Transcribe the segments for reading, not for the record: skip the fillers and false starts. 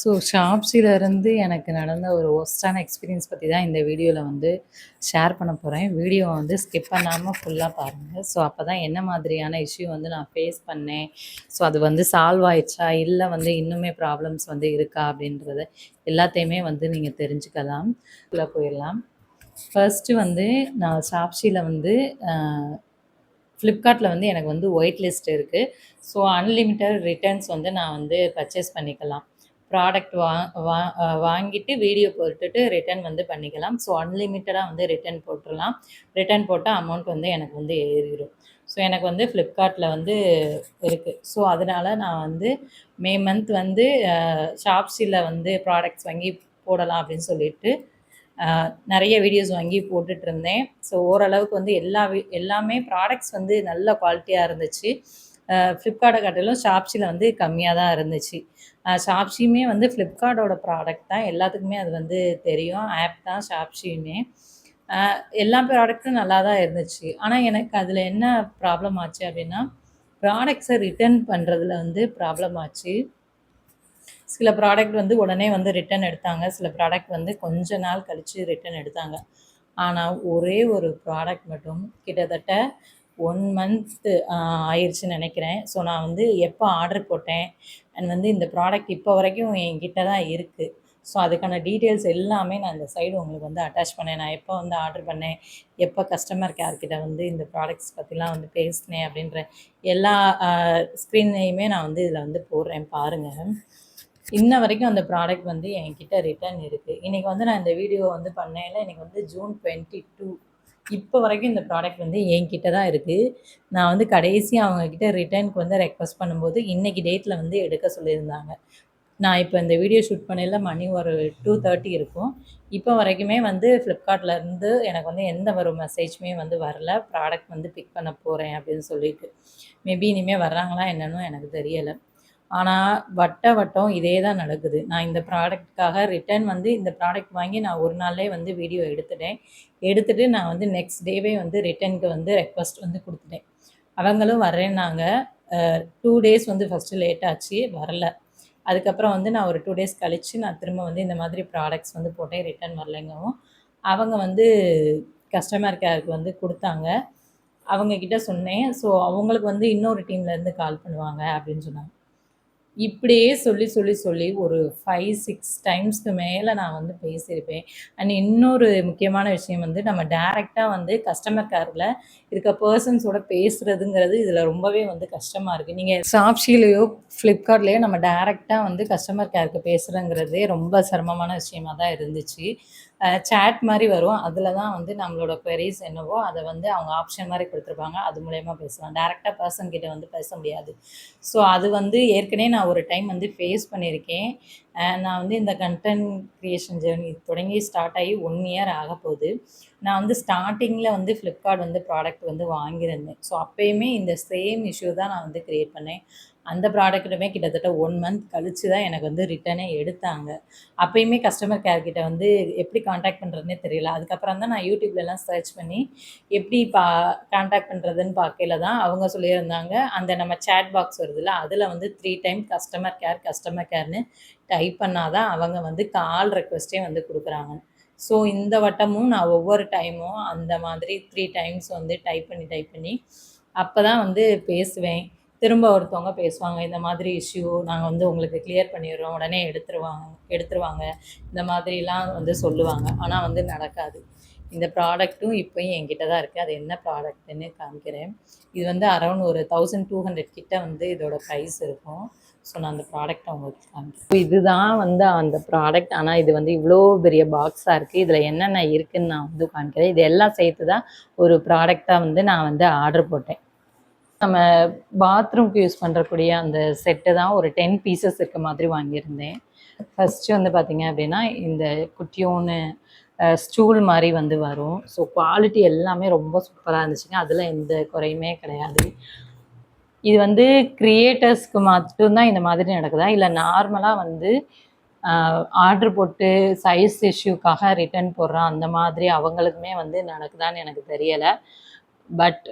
So ஷாப்ஸிலருந்து எனக்கு நடந்த ஒரு ஒர்ஸ்ட்டான எக்ஸ்பீரியன்ஸ் பற்றி தான் இந்த வீடியோவில் வந்து ஷேர் பண்ண போகிறேன். வீடியோவை வந்து ஸ்கிப் பண்ணாமல் ஃபுல்லாக பாருங்கள். ஸோ அப்போ தான் என்ன மாதிரியான இஷ்யூ வந்து நான் ஃபேஸ் பண்ணேன், ஸோ அது வந்து சால்வ் ஆயிடுச்சா, இல்லை வந்து இன்னுமே ப்ராப்ளம்ஸ் வந்து இருக்கா அப்படின்றத எல்லாத்தையுமே வந்து நீங்கள் தெரிஞ்சுக்கலாம். உள்ளே போயிடலாம். ஃபர்ஸ்ட்டு வந்து நான் ஷாப்ஸியில் வந்து ஃப்ளிப்கார்ட்டில் வந்து எனக்கு வந்து ஒயிட் லிஸ்ட் இருக்குது. ஸோ அன்லிமிட்டட் ரிட்டர்ன்ஸ் வந்து நான் வந்து பர்ச்சேஸ் பண்ணிக்கலாம். ப்ராடக்ட் வாங்கிட்டு வீடியோ போட்டுட்டு ரிட்டர்ன் வந்து பண்ணிக்கலாம். ஸோ அன்லிமிட்டடாக வந்து ரிட்டர்ன் போட்டுடலாம். ரிட்டர்ன் போட்டால் அமௌண்ட் வந்து எனக்கு வந்து ஏறிடும். ஸோ எனக்கு வந்து ஃப்ளிப்கார்ட்டில் வந்து இருக்குது. ஸோ அதனால் நான் வந்து மே மந்த் வந்து ஷாப்ஸில் வந்து ப்ராடக்ட்ஸ் வாங்கி போடலாம் அப்படின்னு சொல்லிட்டு நிறைய வீடியோஸ் வாங்கி போட்டுட்ருந்தேன். ஸோ ஓரளவுக்கு வந்து எல்லாமே ப்ராடக்ட்ஸ் வந்து நல்ல குவாலிட்டியாக இருந்துச்சு. ஃப்ளிப்கார்ட்டை காட்டிலும் ஷாப்ஸியில் வந்து கம்மியாக தான் இருந்துச்சு. ஷாப்ஸியுமே வந்து ஃப்ளிப்கார்ட்டோட ப்ராடக்ட் தான், எல்லாத்துக்குமே அது வந்து தெரியும். ஆப் தான் ஷாப்ஸியுமே. எல்லா ப்ராடக்ட்டும் நல்லா தான் இருந்துச்சு. ஆனால் எனக்கு அதில் என்ன ப்ராப்ளம் ஆச்சு அப்படின்னா, ப்ராடக்ட்ஸை ரிட்டர்ன் பண்ணுறதுல வந்து ப்ராப்ளம் ஆச்சு. சில ப்ராடக்ட் வந்து உடனே வந்து ரிட்டர்ன் எடுத்தாங்க. சில ப்ராடக்ட் வந்து கொஞ்ச நாள் கழித்து ரிட்டர்ன் எடுத்தாங்க. ஆனால் ஒரே ஒரு ப்ராடக்ட் மட்டும் கிட்டத்தட்ட 1 மந்த்து ஆயிடுச்சுன்னு நினைக்கிறேன். ஸோ நான் வந்து எப்போ ஆர்டர் போட்டேன் அண்ட் வந்து இந்த ப்ராடக்ட் இப்போ வரைக்கும் என்கிட்ட தான் இருக்குது. ஸோ அதுக்கான டீட்டெயில்ஸ் எல்லாமே நான் இந்த சைடு உங்களுக்கு வந்து அட்டாச் பண்ணேன். நான் எப்போ வந்து ஆர்டர் பண்ணேன், எப்போ கஸ்டமர் கேர்கிட்ட வந்து இந்த ப்ராடக்ட்ஸ் பற்றிலாம் வந்து பேசினேன் அப்படின்ற எல்லா ஸ்க்ரீனையுமே நான் வந்து இதில் வந்து போடுறேன் பாருங்கள். இன்ன வரைக்கும் அந்த ப்ராடக்ட் வந்து என்கிட்ட ரிட்டர்ன் இருக்குது. இன்றைக்கி வந்து நான் இந்த வீடியோ வந்து பண்ணேன்ல, இன்றைக்கி வந்து ஜூன் 22. இப்போ வரைக்கும் இந்த ப்ராடக்ட் வந்து என்கிட்ட தான் இருக்குது. நான் வந்து கடைசியாக அவங்கக்கிட்ட ரிட்டர்னுக்கு வந்து ரெக்வஸ்ட் பண்ணும்போது இன்றைக்கி டேட்டில் வந்து எடுக்க சொல்லியிருந்தாங்க. நான் இப்போ இந்த வீடியோ ஷூட் பண்ணையில மணி ஒரு 2:30 இருக்கும். இப்போ வரைக்குமே வந்து ஃப்ளிப்கார்ட்லேருந்து எனக்கு வந்து எந்த ஒரு மெசேஜுமே வந்து வரல. ப்ராடக்ட் வந்து பிக் பண்ண போகிறேன் அப்படின்னு சொல்லிட்டு. மேபி இனிமேல் வர்றாங்களா என்னன்னு எனக்கு தெரியலை. ஆனால் வட்டம் இதே தான் நடக்குது. நான் இந்த ப்ராடக்ட்டுக்காக ரிட்டர்ன் வந்து இந்த ப்ராடக்ட் வாங்கி நான் ஒரு நாள்லேயே வந்து வீடியோ எடுத்துட்டேன். எடுத்துட்டு நான் வந்து நெக்ஸ்ட் டேவே வந்து ரிட்டர்னுக்கு வந்து ரெக்வஸ்ட் வந்து கொடுத்துட்டேன். அவங்களும் வரேன்னாங்க. 2 டேஸ் வந்து ஃபஸ்ட்டு லேட் ஆச்சு, வரல. அதுக்கப்புறம் வந்து நான் ஒரு 2 டேஸ் கழித்து நான் திரும்ப வந்து இந்த மாதிரி ப்ராடக்ட்ஸ் வந்து போட்டேன், ரிட்டர்ன் வரலைங்கவும் அவங்க வந்து கஸ்டமர் கேருக்கு வந்து கொடுத்தாங்க. அவங்கக்கிட்ட சொன்னேன். ஸோ அவங்களுக்கு வந்து இன்னொரு டீம்லேருந்து கால் பண்ணுவாங்க அப்படின்னு சொன்னாங்க. இப்படியே சொல்லி ஒரு 5, 6 டைம்ஸ்க்கு மேலே நான் வந்து பேசியிருப்பேன். அண்ட் இன்னொரு முக்கியமான விஷயம் வந்து நம்ம டைரெக்ட்டா வந்து கஸ்டமர் கேர்ல இருக்க பெர்சன்ஸோட பேசுறதுங்கிறது இதில் ரொம்பவே வந்து கஷ்டமாக இருக்குது. நீங்கள் ஷாப்ஸிலேயோ ஃப்ளிப்கார்ட்லேயோ நம்ம டைரெக்ட்டா வந்து கஸ்டமர் கேருக்கு பேசுகிறங்கிறதே ரொம்ப சிரமமான விஷயமா தான் இருந்துச்சு. சேட் மாதிரி வரும். அதில் தான் வந்து நம்மளோட குவெரீஸ் என்னவோ அதை வந்து அவங்க ஆப்ஷன் மாதிரி கொடுத்துருப்பாங்க. அது மூலயமா பேசலாம். டைரெக்ட்டா பர்சன் கிட்ட வந்து பேச முடியாது. ஸோ அது வந்து ஏற்கனவே நான் ஒரு டைம் வந்து ஃபேஸ் பண்ணியிருக்கேன். நான் வந்து இந்த கன்டென்ட் கிரியேஷன் ஜேர்னி தொடங்கி ஸ்டார்ட் ஆகி 1 இயர் ஆகப்போகுது. நான் வந்து ஸ்டார்ட்டிங்கில் வந்து ஃப்ளிப்கார்ட் வந்து ப்ராடக்ட் வந்து வாங்கியிருந்தேன். ஸோ அப்பயுமே இந்த சேம் இஷ்யூ தான் நான் வந்து க்ரியேட் பண்ணேன். அந்த ப்ராடக்ட்டுமே கிட்டத்தட்ட 1 மந்த் கழித்து தான் எனக்கு வந்து ரிட்டர்னே எடுத்தாங்க. அப்பயுமே கஸ்டமர் கேர் கிட்ட வந்து எப்படி கான்டாக்ட் பண்ணுறதுனே தெரியல. அதுக்கப்புறம் தான் நான் யூடியூப்லலாம் சர்ச் பண்ணி எப்படி கான்டாக்ட் பண்ணுறதுன்னு பார்க்கையில தான் அவங்க சொல்லியிருந்தாங்க, அந்த நம்ம சேட் பாக்ஸ் வருதுல்ல, அதில் வந்து 3 டைம் கஸ்டமர் கேர்ன்னு டைப் பண்ணா தான் அவங்க வந்து கால் ரெக்வெஸ்ட்டே வந்து குடுக்குறாங்க. ஸோ இந்த வட்டமும் நான் ஒவ்வொரு டைமும் அந்த மாதிரி 3 டைம்ஸ் வந்து டைப் பண்ணி அப்போ தான் வந்து பேசுவேன். திரும்ப ஒருத்தவங்க பேசுவாங்க, இந்த மாதிரி இஷ்யூ நாங்கள் வந்து உங்களுக்கு கிளியர் பண்ணிடுறோம், உடனே எடுத்துருவாங்க இந்த மாதிரிலாம் வந்து சொல்லுவாங்க. ஆனால் வந்து நடக்காது. இந்த ப்ராடக்ட்டும் இப்போயும் என்கிட்ட தான் இருக்குது. அது என்ன ப்ராடக்ட்டுன்னு காமிக்கிறேன். இது வந்து அரௌண்ட் ஒரு 1200 கிட்ட வந்து இதோட ப்ரைஸ் இருக்கும். ஸோ நான் அந்த ப்ராடக்ட் உங்களுக்கு காமிக்கிறேன். இதுதான் வந்து அந்த ப்ராடக்ட். ஆனால் இது வந்து இவ்வளோ பெரிய பாக்ஸாக இருக்குது. இதில் என்னென்ன இருக்குதுன்னு நான் வந்து காமிக்கிறேன். இது எல்லாம் சேர்த்து தான் ஒரு ப்ராடக்டாக வந்து நான் வந்து ஆர்டர் போட்டேன். நம்ம பாத்ரூம்க்கு யூஸ் பண்ணுறக்கூடிய அந்த செட்டு தான் ஒரு 10 பீசஸ் இருக்க மாதிரி வாங்கியிருந்தேன். ஃபஸ்ட்டு வந்து பார்த்திங்க அப்படின்னா இந்த குட்டியோன்னு ஸ்டூல் மாதிரி வந்து வரும். ஸோ குவாலிட்டி எல்லாமே ரொம்ப சூப்பராக இருந்துச்சுங்க. அதில் எந்த குறையுமே கிடையாது. இது வந்து கிரியேட்டர்ஸ்க்கு மட்டும்தான் இந்த மாதிரி நடக்குதா, இல்லை நார்மலாக வந்து ஆர்டர் போட்டு சைஸ் இஷ்யூக்காக ரிட்டர்ன் போடுறான் அந்த மாதிரி அவங்களுக்குமே வந்து நடக்குதான்னு எனக்கு தெரியலை. பட்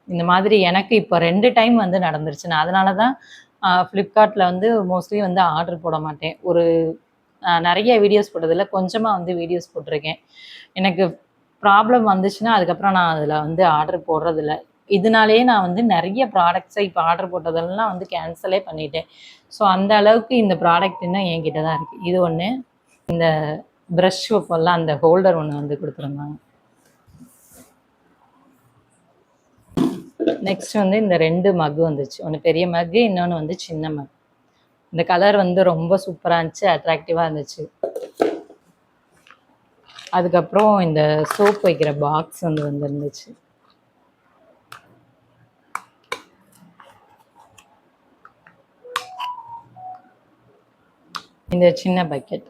இந்த மாதிரி எனக்கு இப்போ 2 டைம் வந்து நடந்துருச்சு. நான் அதனால தான் ஃப்ளிப்கார்ட்டில் வந்து மோஸ்ட்லி வந்து ஆர்டர் போட மாட்டேன். ஒரு நிறைய வீடியோஸ் போட்டதில்ல, கொஞ்சமாக வந்து வீடியோஸ் போட்டிருக்கேன். எனக்கு ப்ராப்ளம் வந்துச்சுன்னா அதுக்கப்புறம் நான் அதில் வந்து ஆர்டர் போடுறதில்ல. இதனாலேயே நான் வந்து நிறைய ப்ராடக்ட்ஸை இப்போ ஆர்டர் போட்டதெல்லாம் வந்து கேன்சலே பண்ணிட்டேன். ஸோ அந்த அளவுக்கு இந்த ப்ராடக்ட் இன்னும் என்கிட்ட தான் இருக்குது. இது ஒன்று. இந்த ப்ரஷ் வைப்போம்ல, அந்த ஹோல்டர் ஒன்று வந்து கொடுத்துருந்தாங்க. நெக்ஸ்ட் வந்து இந்த 2 மக் வந்துச்சு. ஒன்று பெரிய மக்கு, இன்னொன்று வந்து சின்ன மக். இந்த கலர் வந்து ரொம்ப சூப்பராக இருந்துச்சு, அட்ராக்டிவாக இருந்துச்சு. அதுக்கப்புறம் இந்த சோப் வைக்கிற பாக்ஸ் வந்து வந்துருந்துச்சு. இந்த சின்ன பக்கெட்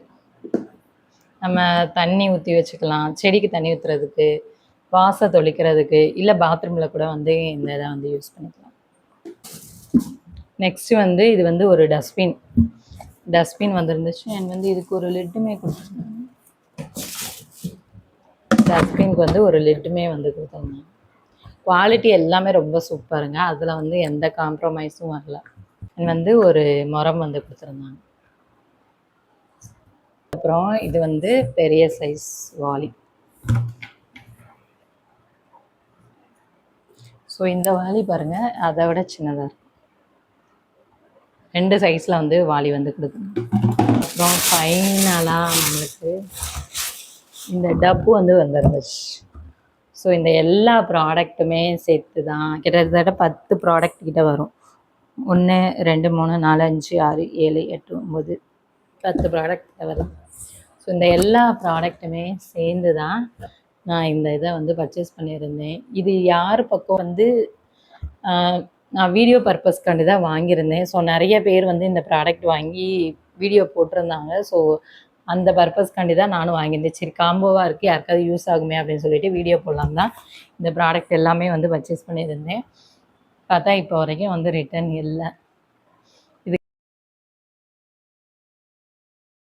நம்ம தண்ணி ஊற்றி வச்சுக்கலாம், செடிக்கு தண்ணி ஊற்றுறதுக்கு, வாசை தொளிக்கிறதுக்கு, இல்லை பாத்ரூமில் கூட வந்து இந்த இதை வந்து யூஸ் பண்ணிக்கலாம். நெக்ஸ்ட்டு வந்து இது வந்து ஒரு டஸ்ட்பின் வந்துருந்துச்சு. அண்ட் வந்து இதுக்கு ஒரு லிட்டுமே கொடுத்துருந்தாங்க. டஸ்ட்பின்க்கு வந்து ஒரு லிட்டுமே வந்து கொடுத்துருந்தாங்க. குவாலிட்டி எல்லாமே ரொம்ப சூப்பருங்க. அதில் வந்து எந்த காம்ப்ரமைஸும் வரல. வந்து ஒரு மரம் வந்து கொடுத்துருந்தாங்க. அப்புறம் இது வந்து பெரிய சைஸ் வாளி. ஸோ இந்த வாளி பாருங்கள், அதை விட சின்னதாக இருக்கும். 2 சைஸில் வந்து வாளி வந்து கொடுக்குறாங்க. அப்புறம் ஃபைனலாக நம்மளுக்கு இந்த டப்பு வந்து வந்துருந்துச்சு. ஸோ இந்த எல்லா ப்ராடக்ட்டுமே சேர்த்து தான் கிட்டத்தட்ட 10 ப்ராடக்ட் கிட்ட வரும். 1 2 3 4 5 6 7 8 9 10 ப்ராடக்ட் வரும். ஸோ இந்த எல்லா ப்ராடக்ட்டுமே சேர்ந்து தான் நான் இந்த இதை வந்து பர்ச்சேஸ் பண்ணியிருந்தேன். இது யார் பக்கம் வந்து நான் வீடியோ பர்பஸ்க்காண்டி தான் வாங்கியிருந்தேன். ஸோ நிறைய பேர் வந்து இந்த ப்ராடக்ட் வாங்கி வீடியோ போட்டிருந்தாங்க. ஸோ அந்த பர்பஸ்க்காண்டி தான் நானும் வாங்கியிருந்தேன். சரி காம்போவாக இருக்குது, யாருக்காவது யூஸ் ஆகுமே அப்படின்னு சொல்லிட்டு வீடியோ போடலாம் தான் இந்த ப்ராடக்ட் எல்லாமே வந்து பர்ச்சேஸ் பண்ணியிருந்தேன். பார்த்தா இப்போ வரைக்கும் வந்து ரிட்டர்ன் இல்லை.